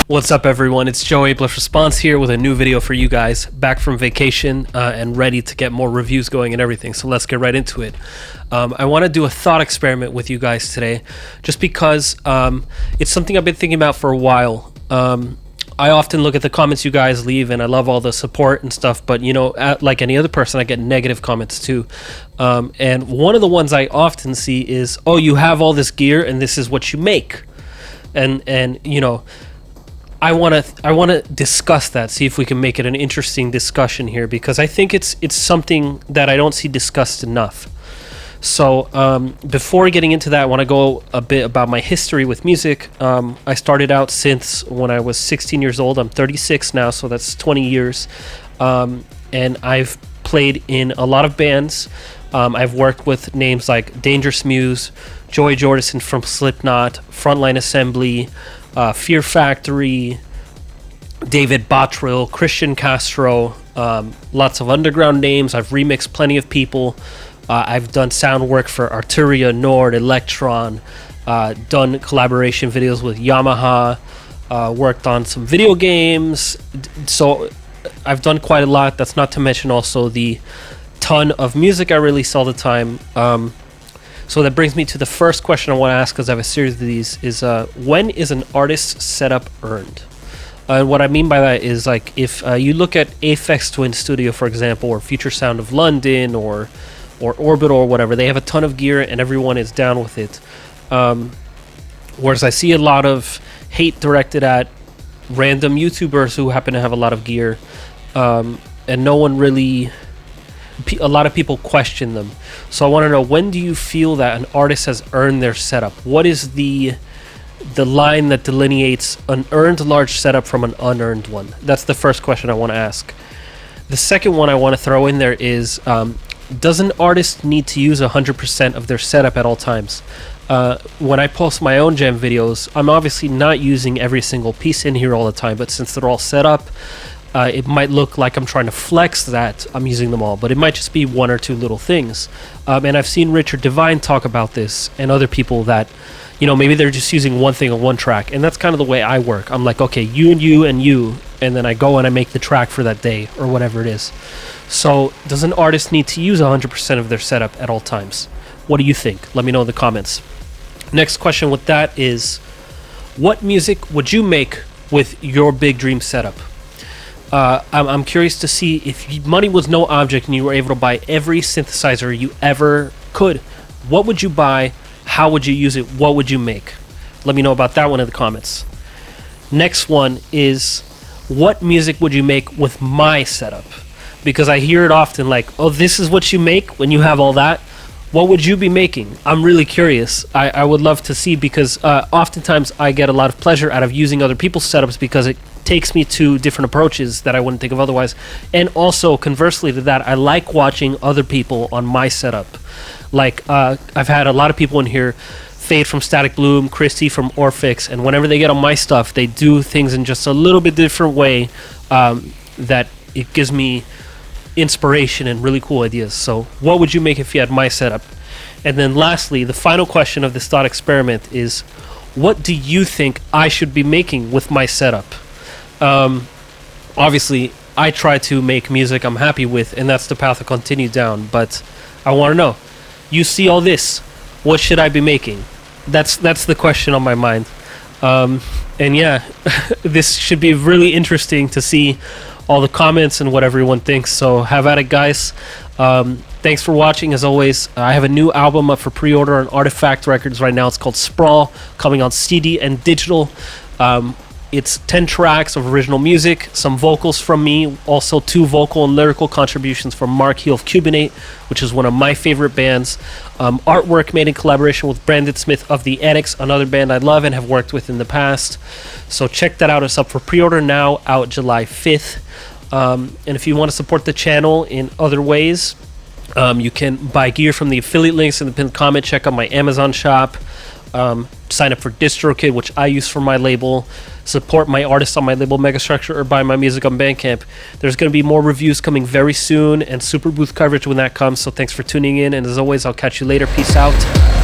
What's up, everyone? It's Joe Abler Response here with a new video for you guys. Back from vacation and ready to get more reviews going and everything. So let's get right into it. I want to do a thought experiment with you guys today, just because it's something I've been thinking about for a while. I often look at the comments you guys leave, and I love all the support and stuff. But you know, like any other person, I get negative comments too. And one of the ones I often see is, "Oh, you have all this gear, and this is what you make," and you know. I want to discuss that, see if we can make it an interesting discussion here, because I think it's something that I don't see discussed enough. So before getting into that, I want to go a bit about my history with music. I started out since when I was 16 years old. I'm 36 now, so that's 20 years. And I've played in a lot of bands. I've worked with names like Dangerous Muse, Joey Jordison from Slipknot, Frontline Assembly, Fear Factory, David Bottrill, Christian Castro, lots of underground names. I've remixed plenty of people. I've done sound work for Arturia, Nord, Electron, done collaboration videos with Yamaha, worked on some video games. So I've done quite a lot. That's not to mention also the ton of music I release all the time. So that brings me to the first question I want to ask, because I have a series of these, is when is an artist's setup earned? And what I mean by that is, like, if you look at Aphex Twin Studio, for example, or Future Sound of London, or Orbital, or whatever, they have a ton of gear and everyone is down with it. Whereas I see a lot of hate directed at random YouTubers who happen to have a lot of gear, and no one really... a lot of people question them. So I want to know, when do you feel that an artist has earned their setup? What is the line that delineates an earned large setup from an unearned one? That's the first question I want to ask. The second one I want to throw in there is, does an artist need to use 100% of their setup at all times? When I post my own jam videos, I'm obviously not using every single piece in here all the time, but since they're all set up, it might look like I'm trying to flex that I'm using them all, but it might just be one or two little things. And I've seen Richard Devine talk about this, and other people, that, you know, maybe they're just using one thing on one track, and that's kind of the way I work. I'm like, okay, you and you and you, and then I go and I make the track for that day, or whatever it is. So does an artist need to use 100% of their setup at all times? What do you think? Let me know in the comments. Next question with that is, what music would you make with your big dream setup? I'm curious to see, if money was no object and you were able to buy every synthesizer you ever could, what would you buy? How would you use it? What would you make? Let me know about that one in the comments. Next one is, what music would you make with my setup? Because I hear it often, like, oh, this is what you make when you have all that. What would you be making? I'm really curious. I would love to see, because oftentimes I get a lot of pleasure out of using other people's setups, because it takes me to different approaches that I wouldn't think of otherwise. And also, conversely to that, I like watching other people on my setup. Like, I've had a lot of people in here, Fade from Static Bloom, Christy from Orphix, and whenever they get on my stuff, they do things in just a little bit different way, that it gives me inspiration and really cool ideas. So what would you make if you had my setup? And then lastly, the final question of this thought experiment is, what do you think I should be making with my setup? Obviously I try to make music I'm happy with, and that's the path I continue down, but I want to know, you see all this, what should I be making? That's the question on my mind. And yeah, this should be really interesting to see all the comments and what everyone thinks. So have at it, guys. Thanks for watching. As always, I have a new album up for pre-order on Artifact Records right now. It's called Sprawl, coming on CD and digital. It's 10 tracks of original music, some vocals from me, also 2 vocal and lyrical contributions from Mark Heel of Cubinate, which is one of my favorite bands. Artwork made in collaboration with Brandon Smith of The Annex, another band I love and have worked with in the past. So check that out. It's up for pre-order now, out July 5th. And if you want to support the channel in other ways, you can buy gear from the affiliate links in the pinned comment. Check out my Amazon shop. Sign up for DistroKid, which I use for my label. Support my artists on my label Megastructure, or buy my music on Bandcamp. There's going to be more reviews coming very soon, and super booth coverage when that comes. So thanks for tuning in, and as always, I'll catch you later. Peace out.